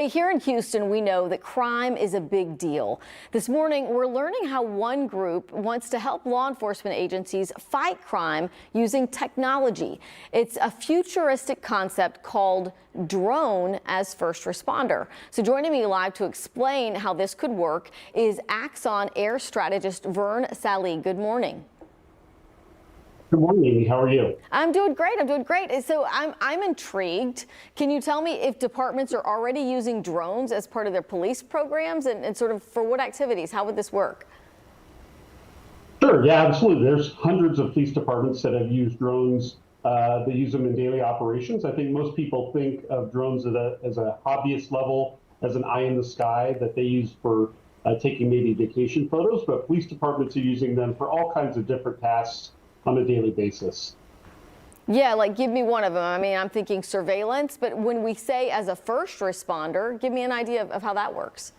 Here in Houston, we know that crime is a big deal. This morning, we're learning how one group wants to help law enforcement agencies fight crime using technology. It's a futuristic concept called drone as first responder. So joining me live to explain how this could work is Axon Air Strategist Vern Sallee. Good morning. Good morning, Amy. How are you? I'm doing great. So I'm intrigued. Can you tell me if departments are already using drones as part of their police programs and sort of for what activities? How would this work? Sure. Yeah, absolutely. There's hundreds of police departments that have used drones. They use them in daily operations. I think most people think of drones as a hobbyist level, as an eye in the sky that they use for taking maybe vacation photos, but police departments are using them for all kinds of different tasks on a daily basis. Yeah, like give me one of them. I mean, I'm thinking surveillance, but when we say as a first responder, give me an idea of how that works.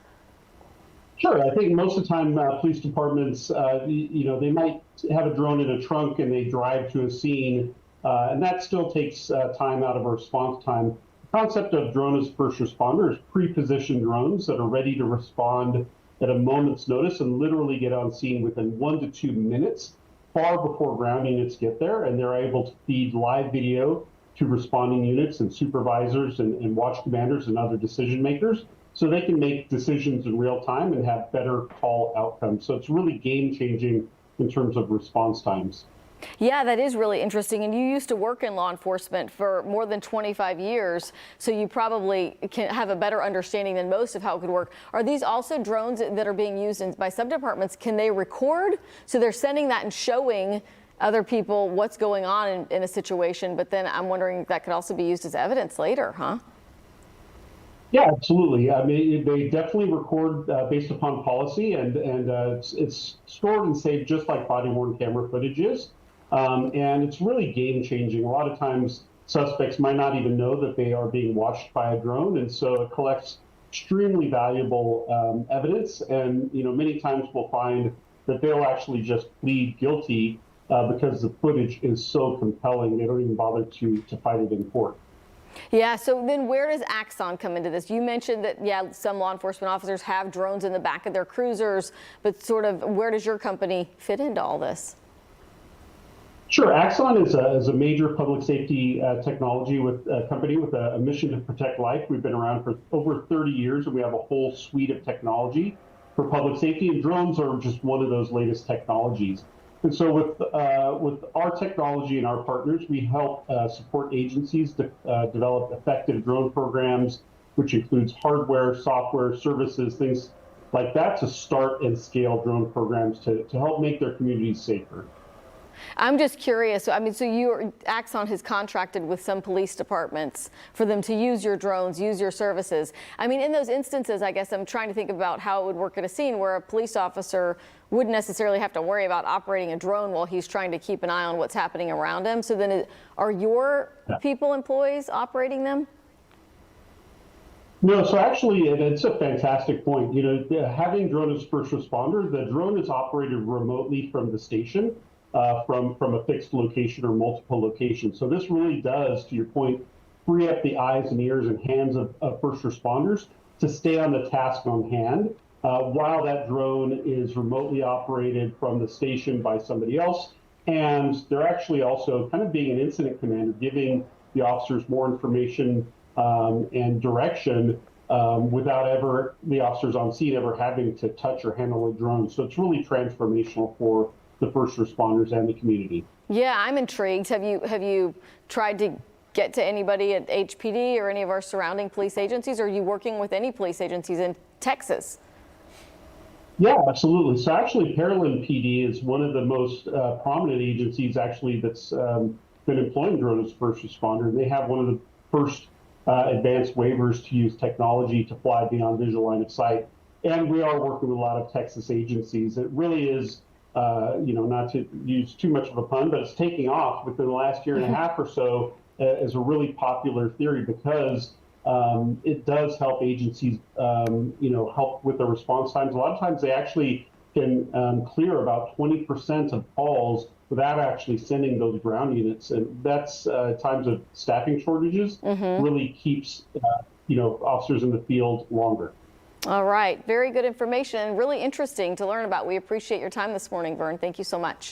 Sure. I think most of the time police departments, they might have a drone in a trunk and they drive to a scene, and that still takes time out of a response time. The concept of drone as first responder is pre-positioned drones that are ready to respond at a moment's notice and literally get on scene within 1 to 2 minutes, far before ground units get there, and they're able to feed live video to responding units and supervisors and watch commanders and other decision makers, so they can make decisions in real time and have better call outcomes. So it's really game changing in terms of response times. Yeah, that is really interesting. And you used to work in law enforcement for more than 25 years, so you probably can have a better understanding than most of how it could work. Are these also drones that are being used by subdepartments? Can they record? So they're sending that and showing other people what's going on in a situation, but then I'm wondering if that could also be used as evidence later, huh? Yeah, absolutely. I mean, they definitely record based upon policy, and it's stored and saved just like body-worn camera footage is. And it's really game changing. A lot of times suspects might not even know that they are being watched by a drone. And so it collects extremely valuable evidence. And, many times we'll find that they'll actually just plead guilty because the footage is so compelling. They don't even bother to fight it in court. Yeah, so then where does Axon come into this? You mentioned that, yeah, some law enforcement officers have drones in the back of their cruisers, but sort of where does your company fit into all this? Sure. Axon is a major public safety technology company with a mission to protect life. We've been around for over 30 years, and we have a whole suite of technology for public safety, and drones are just one of those latest technologies. And so with our technology and our partners, we help support agencies to develop effective drone programs, which includes hardware, software, services, things like that, to start and scale drone programs to help make their communities safer. I'm just curious. I mean, so Axon has contracted with some police departments for them to use your drones, use your services. I mean, in those instances, I guess I'm trying to think about how it would work at a scene where a police officer wouldn't necessarily have to worry about operating a drone while he's trying to keep an eye on what's happening around him. So then are your employees operating them? No, so actually, it's a fantastic point. Having drone as first responder, the drone is operated remotely from the station. From a fixed location or multiple locations. So this really does, to your point, free up the eyes and ears and hands of first responders to stay on the task on hand while that drone is remotely operated from the station by somebody else. And they're actually also kind of being an incident commander, giving the officers more information and direction without the officers on scene ever having to touch or handle a drone. So it's really transformational for the first responders and the community. Yeah, I'm intrigued. Have you tried to get to anybody at HPD or any of our surrounding police agencies? Or are you working with any police agencies in Texas? Yeah, absolutely. So actually, Pearland PD is one of the most prominent agencies actually that's been employing drones as first responder. And they have one of the first advanced waivers to use technology to fly beyond visual line of sight. And we are working with a lot of Texas agencies. It really is not to use too much of a pun, but it's taking off within the last year and a half or so as a really popular theory because it does help agencies, help with their response times. A lot of times they actually can clear about 20% of calls without actually sending those ground units. And that's times of staffing shortages really keeps officers in the field longer. All right. Very good information and really interesting to learn about. We appreciate your time this morning, Vern. Thank you so much.